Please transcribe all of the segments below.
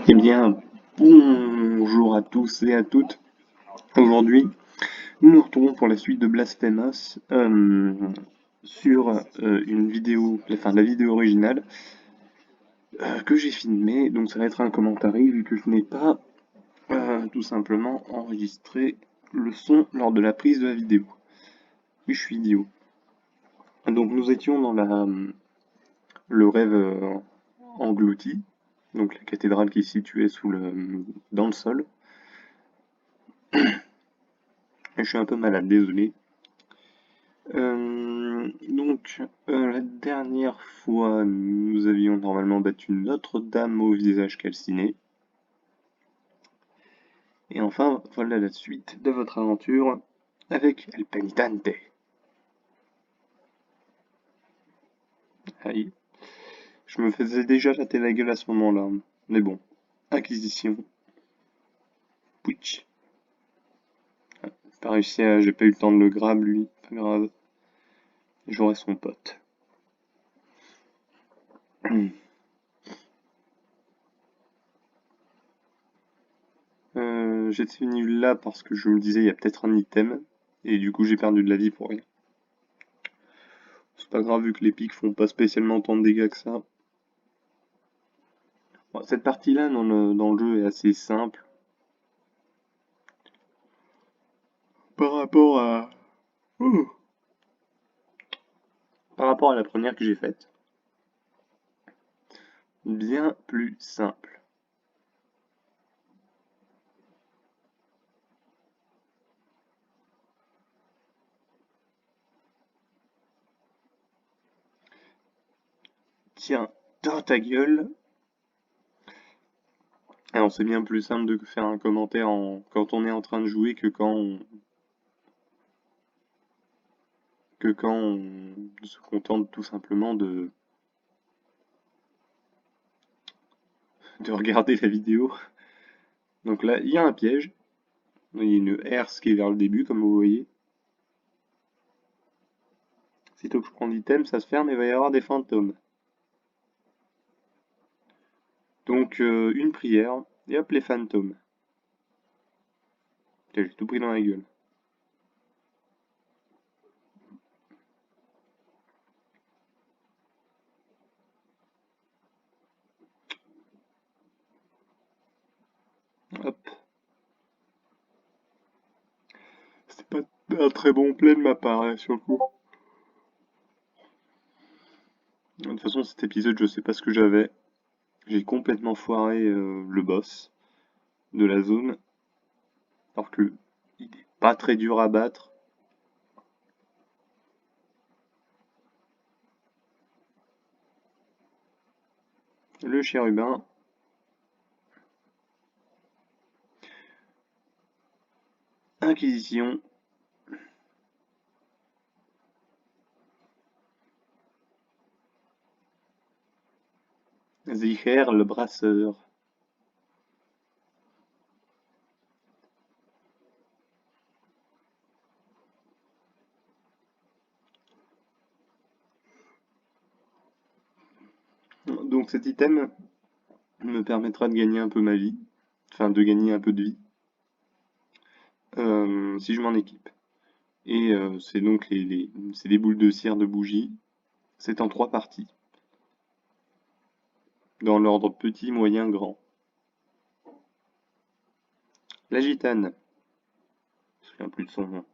Eh bien, bonjour à tous et à toutes. Aujourd'hui, nous nous retrouvons pour la suite de Blasphemous sur une vidéo, enfin la vidéo originale que j'ai filmée. Donc ça va être un commentaire vu que je n'ai pas tout simplement enregistré le son lors de la prise de la vidéo. Oui, je suis idiot. Donc nous étions dans le rêve englouti, donc la cathédrale qui est située dans le sol. Je suis un peu malade, désolé. La dernière fois, nous avions normalement battu Notre-Dame au visage calciné. Et enfin, voilà la suite de votre aventure avec El Penitente. Aïe. Je me faisais déjà latter la gueule à ce moment-là. Mais bon. Acquisition. Pouch. Pas réussi à... J'ai pas eu le temps de le grab, lui. Pas grave. J'aurai son pote. J'étais venu là parce que je me disais il y a peut-être un item. Et du coup j'ai perdu de la vie pour rien. C'est pas grave vu que les pics font pas spécialement tant de dégâts que ça. Bon, cette partie-là dans le jeu est assez simple. Par rapport à... Ouh. Par rapport à la première que j'ai faite. Bien plus simple. Tiens, dans ta gueule. Alors c'est bien plus simple de faire un commentaire quand on est en train de jouer que quand on se contente tout simplement de regarder la vidéo. Donc là, il y a un piège. Il y a une herse qui est vers le début, comme vous voyez. Sitôt que je prends l'item, ça se ferme et il va y avoir des fantômes. Donc une prière, et hop les fantômes. Putain, j'ai tout pris dans la gueule. Hop. C'était pas un très bon play de ma part, hein, sur le coup. De toute façon, cet épisode, je sais pas ce que j'avais. J'ai complètement foiré le boss de la zone. Alors que il est pas très dur à battre. Le chérubin. Inquisition. Zicher, le brasseur. Donc cet item me permettra de gagner un peu ma vie. Enfin, de gagner un peu de vie. Si je m'en équipe. Et c'est donc c'est des boules de cire de bougie. C'est en 3 parties. Dans l'ordre petit, moyen, grand. La gitane. Je me souviens plus de son nom.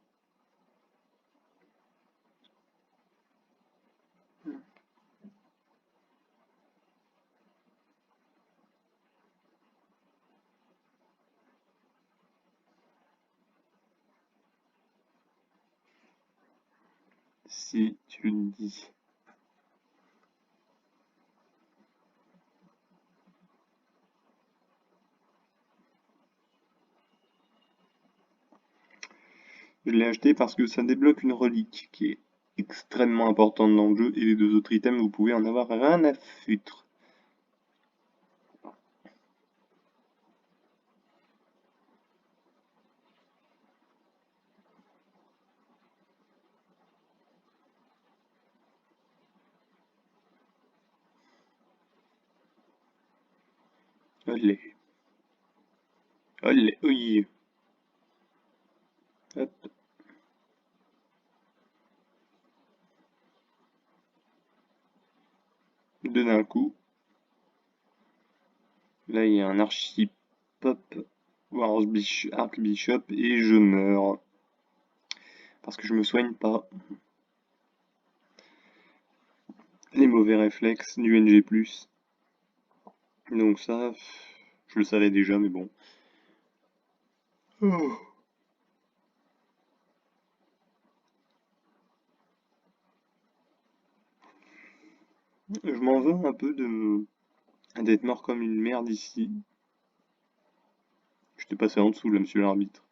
Si tu le dis. Je l'ai acheté parce que ça débloque une relique qui est extrêmement importante dans le jeu et les 2 autres items vous pouvez en avoir rien à foutre. Olé. Olé, oui. Hop. Deux d'un coup. Là, il y a un archipop ou archbishop et je meurs. Parce que je me soigne pas. Les mauvais réflexes du NG+. Donc ça, je le savais déjà, mais bon. Oh. Je m'en veux un peu d'être mort comme une merde ici. J'étais passé en dessous là, monsieur l'arbitre.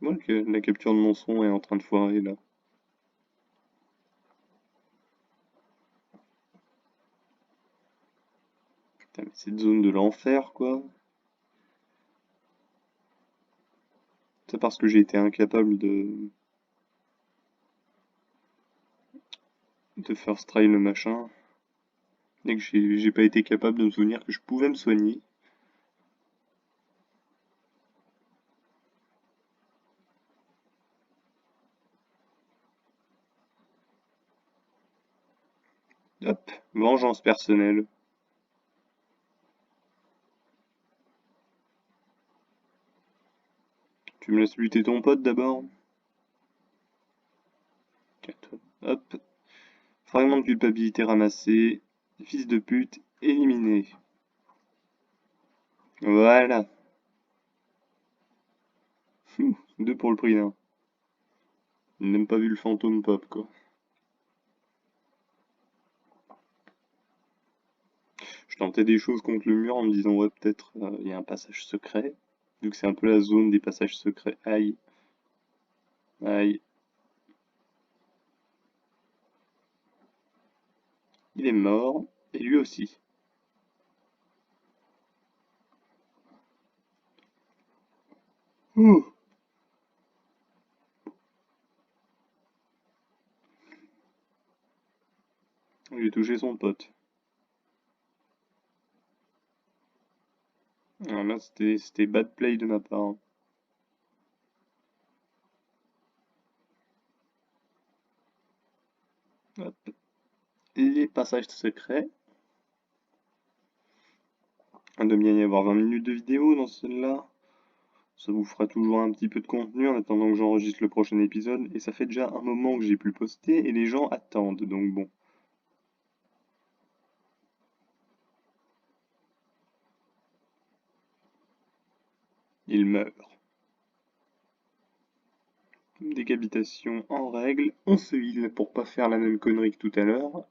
Moi, la capture de mon son est en train de foirer là. Putain, mais cette zone de l'enfer quoi. C'est parce que j'ai été incapable de first try le machin. Et que j'ai pas été capable de me souvenir que je pouvais me soigner. Hop, vengeance personnelle. Tu me laisses lutter ton pote d'abord? Hop. Fragment de culpabilité ramassé. Fils de pute, éliminé. Voilà. Deux pour le prix d'un. Il n'a même pas vu le fantôme pop, quoi. Je tentais des choses contre le mur en me disant, ouais, peut-être il y a un passage secret. Vu que c'est un peu la zone des passages secrets. Aïe. Aïe. Il est mort. Et lui aussi. Ouh. J'ai touché son pote. Ah, là, c'était bad play de ma part. Hop. Les passages secrets. Il doit bien y avoir 20 minutes de vidéo dans celle-là. Ça vous fera toujours un petit peu de contenu en attendant que j'enregistre le prochain épisode. Et ça fait déjà un moment que j'ai pu poster et les gens attendent. Donc bon. Il meurt. Décapitation en règle. On se heal pour pas faire la même connerie que tout à l'heure.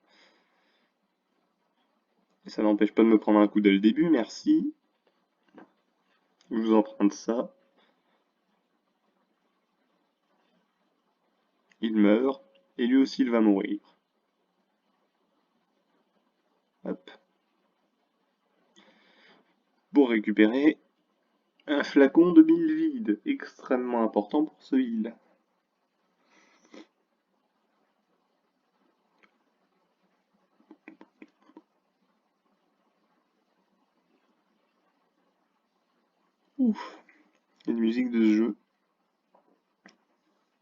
Et ça n'empêche pas de me prendre un coup dès le début, merci. Je vous emprunte ça. Il meurt. Et lui aussi, il va mourir. Hop. Pour récupérer un flacon de bile vide. Extrêmement important pour ce heal. Ouf. Une musique de ce jeu.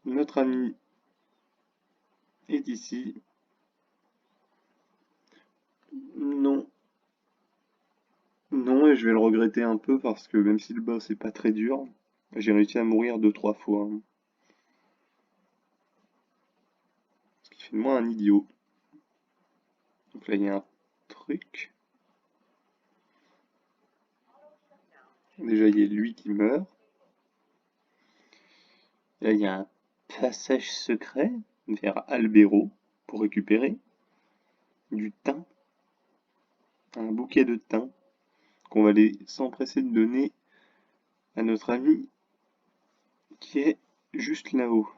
Notre ami est ici. Non. Non, et je vais le regretter un peu parce que même si le boss est pas très dur, j'ai réussi à mourir 2-3 fois. Ce qui fait de moi un idiot. Donc là, il y a un truc. Déjà, il y a lui qui meurt. Là, il y a un passage secret vers Albero pour récupérer du thym. Un bouquet de thym qu'on va aller s'empresser de donner à notre ami qui est juste là-haut.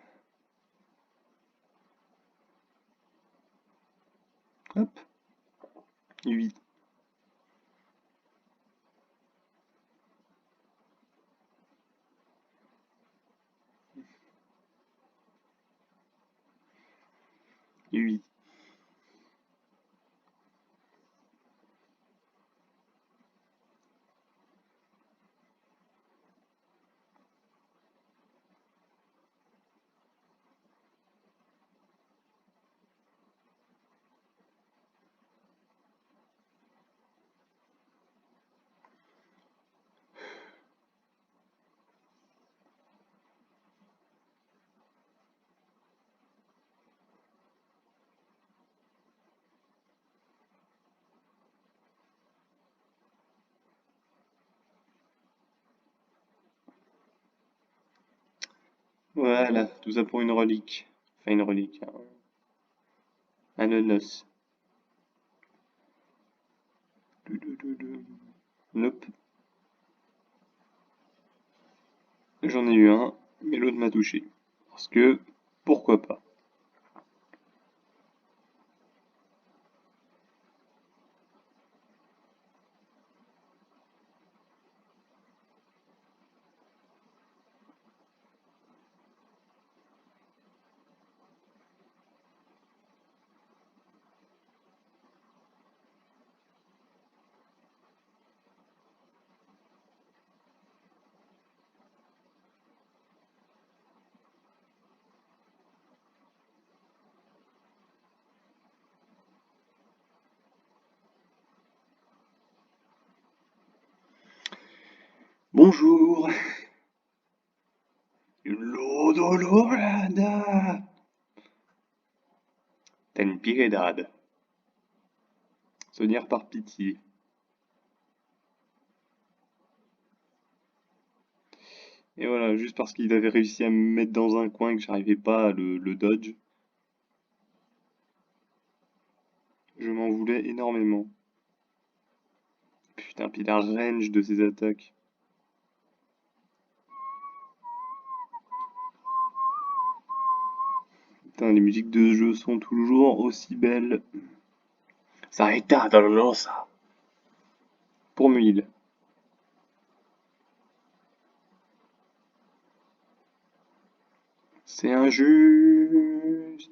Hop, 8. Voilà, tout ça pour une relique. Enfin, une relique, un nonos. Nope. J'en ai eu un, mais l'autre m'a touché. Parce que, pourquoi pas? Bonjour. Lodolorada. T'as une piedade. Se dire par pitié. Et voilà, juste parce qu'il avait réussi à me mettre dans un coin et que j'arrivais pas à le dodge, je m'en voulais énormément. Putain, puis la range de ses attaques. Putain, les musiques de ce jeu sont toujours aussi belles. Sarita Dolorosa. Pour 1000. C'est injuste.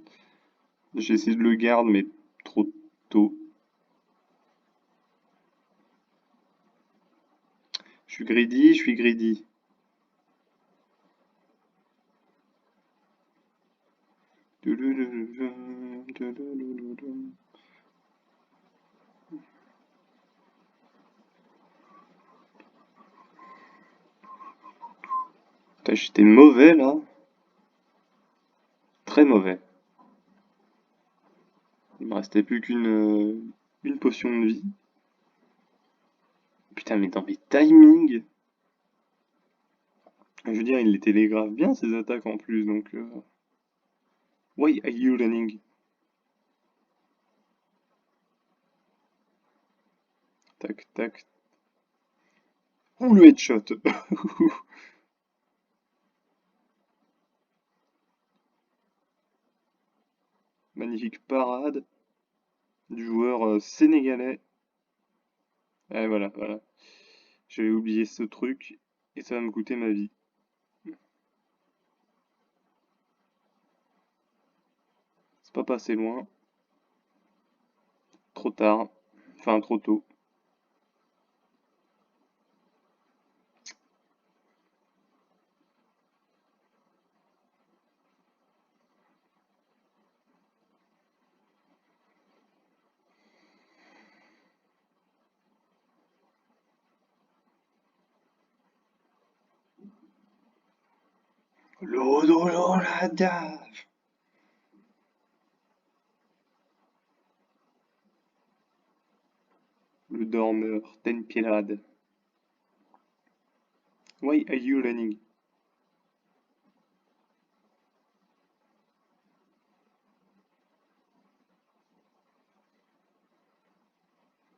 J'ai essayé de le garder, mais trop tôt. Je suis greedy, je suis greedy. Putain, j'étais mauvais là. Très mauvais. Il me restait plus une potion de vie. Putain, mais dans mes timings. Je veux dire, il les télégraphe bien ses attaques en plus, donc. Why are you running? Tac, tac. Ouh, le headshot! Magnifique parade du joueur sénégalais. Et voilà, voilà. J'avais oublié ce truc et ça va me coûter ma vie. C'est pas passé loin. Trop tard. Enfin, trop tôt. L'odolorada. Le dormeur, Tenpilad. Why are you running?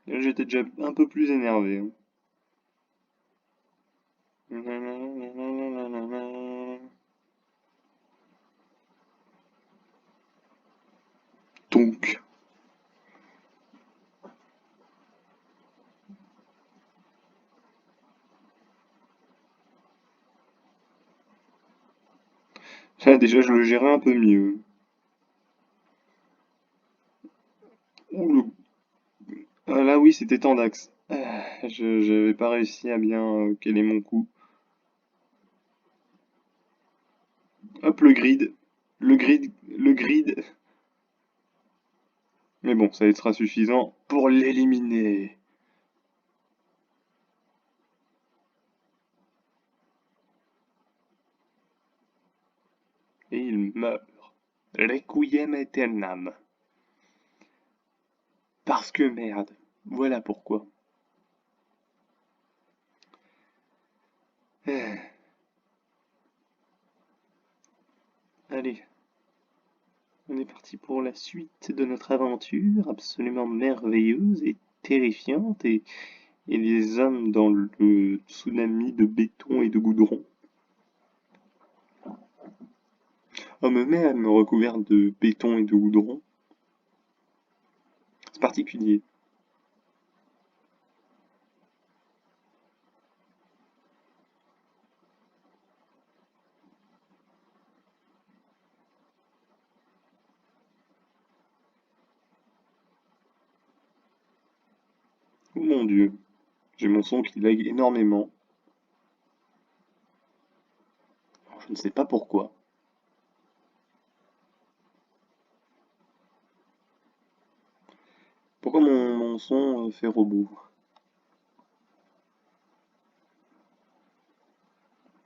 Là, j'étais déjà un peu plus énervé. Donc, là, déjà, je le gérais un peu mieux. Ouh, ah, là, oui, c'était Tandax. Je j'avais pas réussi à bien caler mon coup. Hop, le grid. Le grid. Le grid. Mais bon, ça sera suffisant pour l'éliminer. Et il meurt. Requiem aeternam. Parce que merde. Voilà pourquoi. Allez, on est parti pour la suite de notre aventure absolument merveilleuse et terrifiante et les hommes dans le tsunami de béton et de goudron. Oh, même recouvert de béton et de goudron. C'est particulier. Oh mon Dieu, j'ai mon son qui lag énormément. Je ne sais pas pourquoi. Pourquoi mon son fait robot?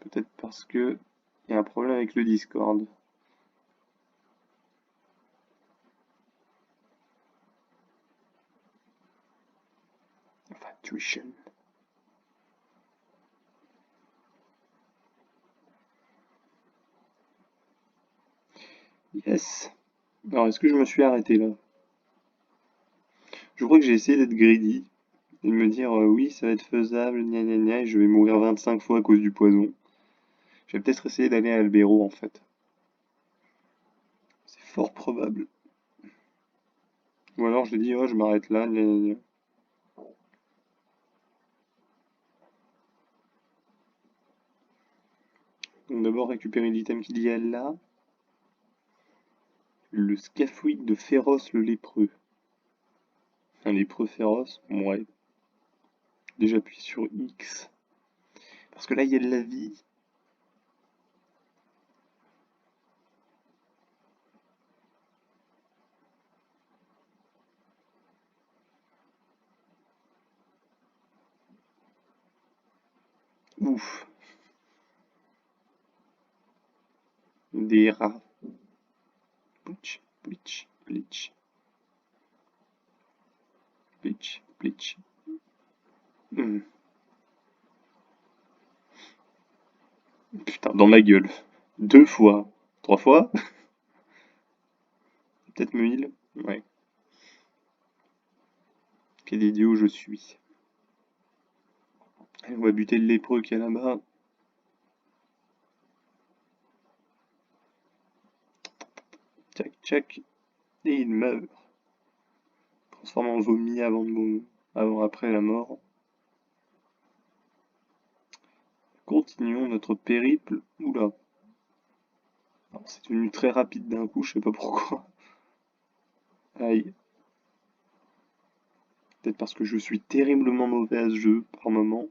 Peut-être parce que il y a un problème avec le Discord. Enfin, tuition. Yes. Alors, est-ce que je me suis arrêté là? Je crois que j'ai essayé d'être greedy et de me dire oui, ça va être faisable, gna gna gna, et je vais mourir 25 fois à cause du poison. Je vais peut-être essayer d'aller à Albero en fait. C'est fort probable. Ou alors je dis oh, je m'arrête là, gna gna gna. Donc d'abord récupérer l'item qu'il y a là. Le scaphoïde de Féroce le lépreux. Un lépreux féroce? Ouais. Déjà appuie sur X. Parce que là il y a de la vie. Ouf. Des rats. Bleach, bleach, bleach. Bleach, bleach. Putain, dans ma gueule. 2 fois. 3 fois? Peut-être 1000? Ouais. Quel idiot je suis. Allez, on va buter le lépreux qui est là-bas. Tchac, tchac. Et il meurt. Transformé en vomi après la mort. Continuons notre périple. Oula. C'est devenu très rapide d'un coup, je sais pas pourquoi. Aïe. Peut-être parce que je suis terriblement mauvais à ce jeu par moment.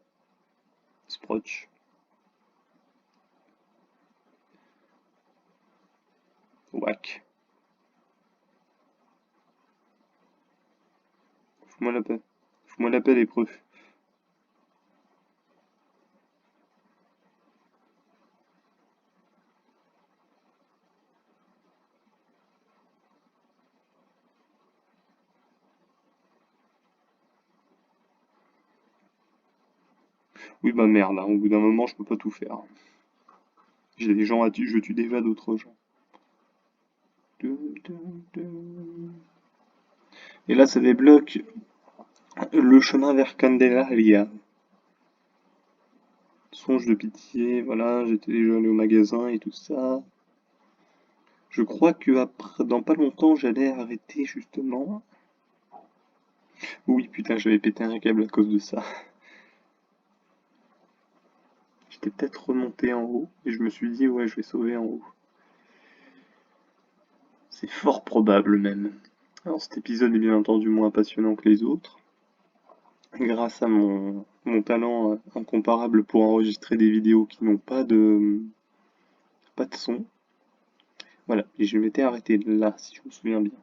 Sprotch. Whack. Fous-moi la paix. Fous-moi la paix, lépreux. Oui, bah merde, hein, au bout d'un moment, je peux pas tout faire. J'ai des gens à tuer, je tue déjà d'autres gens. Et là, ça débloque le chemin vers Candelaria. Songe de pitié, voilà, j'étais déjà allé au magasin et tout ça. Je crois que après, dans pas longtemps, j'allais arrêter justement. Oui, putain, j'avais pété un câble à cause de ça. J'étais peut-être remonté en haut et je me suis dit, ouais, je vais sauver en haut. C'est fort probable même. Alors cet épisode est bien entendu moins passionnant que les autres. Grâce à mon talent incomparable pour enregistrer des vidéos qui n'ont pas de son. Voilà, et je m'étais arrêté là, si je me souviens bien.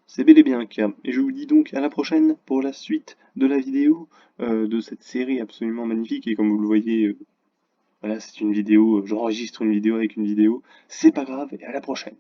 C'est bel et bien le cas. Et je vous dis donc à la prochaine pour la suite de la vidéo de cette série absolument magnifique. Et comme vous le voyez, voilà, c'est une vidéo, j'enregistre une vidéo avec une vidéo. C'est pas grave, et à la prochaine.